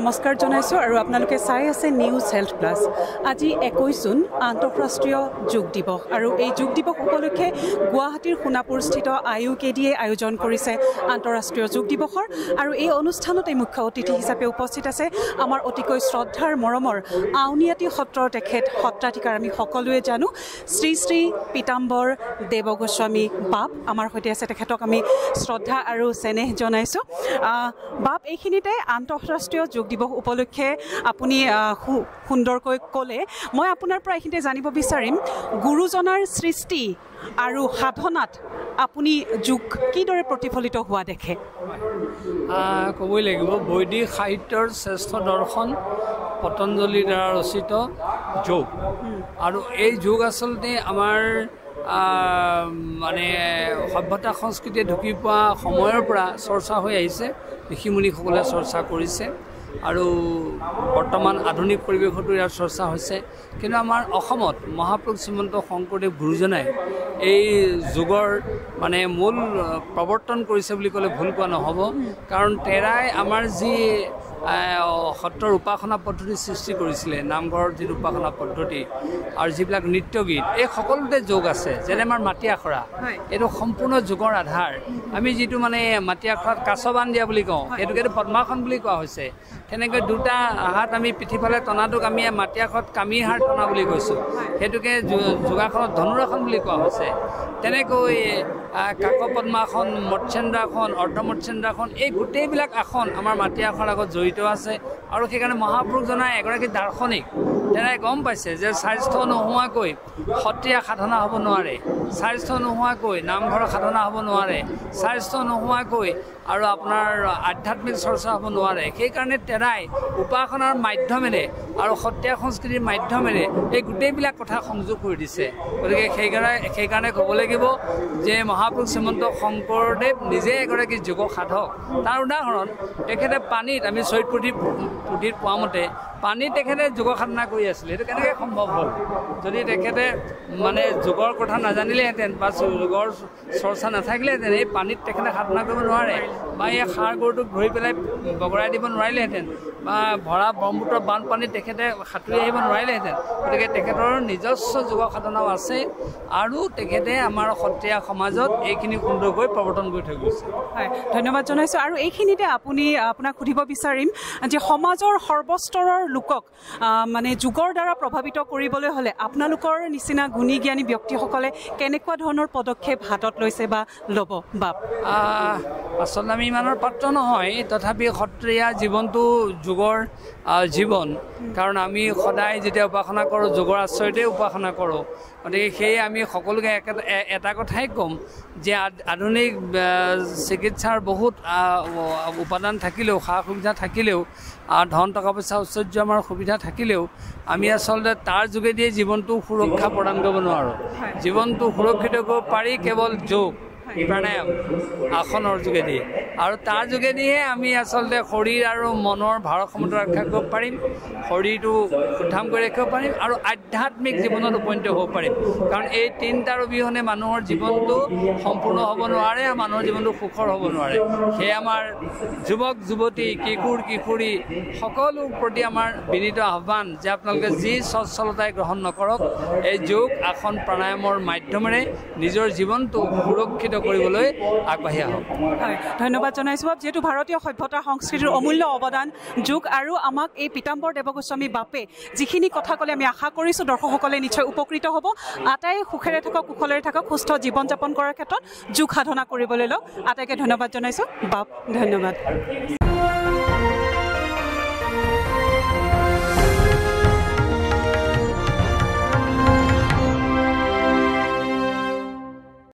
নমস্কাৰ জনাইছো আৰু আপোনালোকে চাই আছে নিউজ হেল্থ প্লাস। আজি 21 জুন আন্তঃৰাষ্ট্ৰীয় যোগ দিৱস আৰু এই যোগ দিৱস উপলক্ষে গুৱাহাটীৰ সোণাপুৰস্থিত IUKDয়ে আয়োজন কৰিছে আন্তঃৰাষ্ট্ৰীয় যোগ দিৱসৰ আৰু এই অনুষ্ঠানত এই মুখ্য অতিথি হিচাপে উপস্থিত আছে আমাৰ অতিকৈ শ্ৰদ্ধাৰ মৰমৰ আউনিয়াটি সত্ৰৰ তেখেত সত্ৰাধিকাৰ আমি সকলোৱে জানো শ্ৰী শ্ৰী পীতাম্বৰ দেৱগোস্বামী বাপ আমাৰ সৈতে আছে তেখেতক আমি শ্ৰদ্ধা আৰু চেনেহ জনাইছো। বাপ এইখিনিতে আন্তঃৰাষ্ট্ৰীয় যোগ দিৱস উপলক্ষে আপুনি সুন্দৰকৈ ক'লে মই আপোনাৰ পৰা এইখিনিতে জানিব বিচাৰিম গুৰুজনাৰ সৃষ্টি আৰু সাধনাত আপুনি যোগ কিদৰে প্ৰতিফলিত হোৱা দেখে? ক'বই লাগিব বৈদিক সাহিত্যৰ শ্ৰেষ্ঠ দৰ্শন পতঞ্জলিৰ দ্বাৰা ৰচিত যোগ আৰু এই যোগ আচলতে আমাৰ মানে সভ্যতা সংস্কৃতিয়ে ঢুকি পোৱা সময়ৰ পৰা চৰ্চা হৈ আহিছে, ঋষিমুনিসকলে চৰ্চা কৰিছে আৰু বৰ্তমান আধুনিক পৰিৱেশতো ইয়াৰ চৰ্চা হৈছে। কিন্তু আমাৰ অসমত মহাপুৰুষ শ্ৰীমন্ত শংকৰদেৱ গুৰুজনাই এই যোগৰ মানে মূল প্ৰৱৰ্তন কৰিছে বুলি ক'লে ভুল কোৱা নহ'ব, কাৰণ তেৰাই আমাৰ যি সত্ৰৰ উপাসনা পদ্ধতি সৃষ্টি কৰিছিলে, নামঘৰৰ যি উপাসনা পদ্ধতি আৰু যিবিলাক নৃত্য গীত এই সকলোতে যোগ আছে। যেনে আমাৰ মাটি আখৰা এইটো সম্পূৰ্ণ যোগৰ আধাৰ। আমি যিটো মানে মাটি আখৰাত কাছবান দিয়া বুলি কওঁ সেইটোকে পদ্মাসন বুলি কোৱা হৈছে। তেনেকৈ দুটা হাত আমি পিঠিফালে টনাটোক আমি মাটি আখৰাত কামিৰ হাড় টনা বুলি কৈছোঁ, সেইটোকে যোগাসনত ধনুৰাসন বুলি কোৱা হৈছে। তেনেকৈ কাক পদ্মাসন, মৎস্যেন্দ্ৰাসন, অৰ্ধমৎস্যেন্দ্ৰাসন এই গোটেইবিলাক আসন আমাৰ মাটি আখৰাৰ লগত জড়িত আছে আৰু সেইকাৰণে মহাপুৰুষজনাই এগৰাকী দাৰ্শনিক তেনে গম পাইছে যে স্বাস্থ্য নোহোৱাকৈ সত্ৰীয়া সাধনা হ'ব নোৱাৰে, স্বাস্থ্য নোহোৱাকৈ নামঘৰৰ সাধনা হ'ব নোৱাৰে, স্বাস্থ্য নোহোৱাকৈ আৰু আপোনাৰ আধ্যাত্মিক চৰ্চা হ'ব নোৱাৰে। সেইকাৰণে তেৰাই উপাসনাৰ মাধ্যমেৰে আৰু সত্ৰীয়া সংস্কৃতিৰ মাধ্যমেৰে এই গোটেইবিলাক কথা সংযোগ কৰি দিছে। গতিকে সেইকাৰণে ক'ব লাগিব যে মহাপুৰুষ শ্ৰীমন্ত শংকৰদেৱ নিজে এগৰাকী যোগ সাধক। তাৰ উদাহৰণ তেখেতে পানীত আমি চৈত পুথিত পোৱা মতে পানীত তেখেতে যোগ সাধনা কৰি আছিলে। এইটো কেনেকৈ সম্ভৱ হ'ল? যদি তেখেতে মানে যোগৰ কথা নাজানিলেহেঁতেন বা যোগৰ চৰ্চা নাথাকিলেহেঁতেন এই পানীত তেখেতে সাধনা কৰিব নোৱাৰে বা এই সাৰ গৰুটোক ধৰি পেলাই বগৰাই দিব নোৱাৰিলেহেঁতেন বা ভৰা ব্ৰহ্মপুত্ৰ বানপানীত তেখেতে সাঁতুৰি আহিব নোৱাৰিলেহেঁতেন। গতিকে তেখেতৰ নিজস্ব যোগ সাধনাও আছে আৰু তেখেতে আমাৰ সত্ৰীয়া সমাজত এইখিনি সুন্দৰকৈ প্ৰৱৰ্তন কৰি থৈ গৈছে। হয়, ধন্যবাদ জনাইছোঁ। আৰু এইখিনিতে আপোনাক সুধিব বিচাৰিম যে সমাজৰ সৰ্বস্তৰৰ লোকক মানে যোগৰ দ্বাৰা প্ৰভাৱিত কৰিবলৈ হ'লে আপোনালোকৰ নিচিনা গুণী জ্ঞানী ব্যক্তিসকলে কেনেকুৱা ধৰণৰ পদক্ষেপ হাতত লৈছে বা ল'ব? বাপ আচলতে আমি ইমানৰ পাত্ৰ নহয়, তথাপি সত্ৰীয়া জীৱনটো যোগৰ জীৱন, কাৰণ আমি সদায় যেতিয়া উপাসনা কৰোঁ যোগৰ আশ্ৰয়তে উপাসনা কৰোঁ। গতিকে সেয়ে আমি সকলোকে এটা কথাই ক'ম যে আধুনিক চিকিৎসাৰ বহুত উপাদান থাকিলেও, সা সুবিধা থাকিলেও, ধন টকা পইচা ঐশ্বৰ্য আমাৰ সুবিধা থাকিলেও আমি আচলতে তাৰ যোগেদিয়ে জীৱনটো সুৰক্ষা প্ৰদান কৰিব নোৱাৰোঁ। জীৱনটো সুৰক্ষিত কৰিব পাৰি কেৱল যোগ প্ৰাণায়াম আসনৰ যোগেদি, আৰু তাৰ যোগেদিহে আমি আচলতে শৰীৰ আৰু মনৰ ভাৰসাম্যতা ৰক্ষা কৰিব পাৰিম, শৰীৰটো সুঠাম কৰি ৰাখিব পাৰিম আৰু আধ্যাত্মিক জীৱনত উপনীত হ'ব পাৰিম। কাৰণ এই তিনিটাৰ অবিহনে মানুহৰ জীৱনটো সম্পূৰ্ণ হ'ব নোৱাৰে, মানুহৰ জীৱনটো সুখৰ হ'ব নোৱাৰে। সেয়ে আমাৰ যুৱক যুৱতী, কিশোৰ কিশোৰী সকলোৰ প্ৰতি আমাৰ বিনীত আহ্বান যে আপোনালোকে যি সচ্ছলতাই গ্ৰহণ নকৰক এই যোগ আসন প্ৰাণায়ামৰ মাধ্যমেৰে নিজৰ জীৱনটো সুৰক্ষিত কৰিবলৈ আগবাঢ়ি আহক। হয়, ধন্যবাদ জনাইছোঁ। যিহেতু ভাৰতীয় সভ্যতা সংস্কৃতিৰ অমূল্য অৱদান যোগ আৰু আমাক এই পীতাম্বৰ দেৱগোস্বামী বাপে যিখিনি কথা ক'লে আমি আশা কৰিছোঁ দৰ্শকসকলে নিশ্চয় উপকৃত হ'ব। আটাই সুখেৰে থাকক, কুশলেৰে থাকক, সুস্থ জীৱন যাপন কৰাৰ ক্ষেত্ৰত যোগ সাধনা কৰিবলৈ লওক। আটাইকে ধন্যবাদ জনাইছোঁ। বাপ ধন্যবাদ।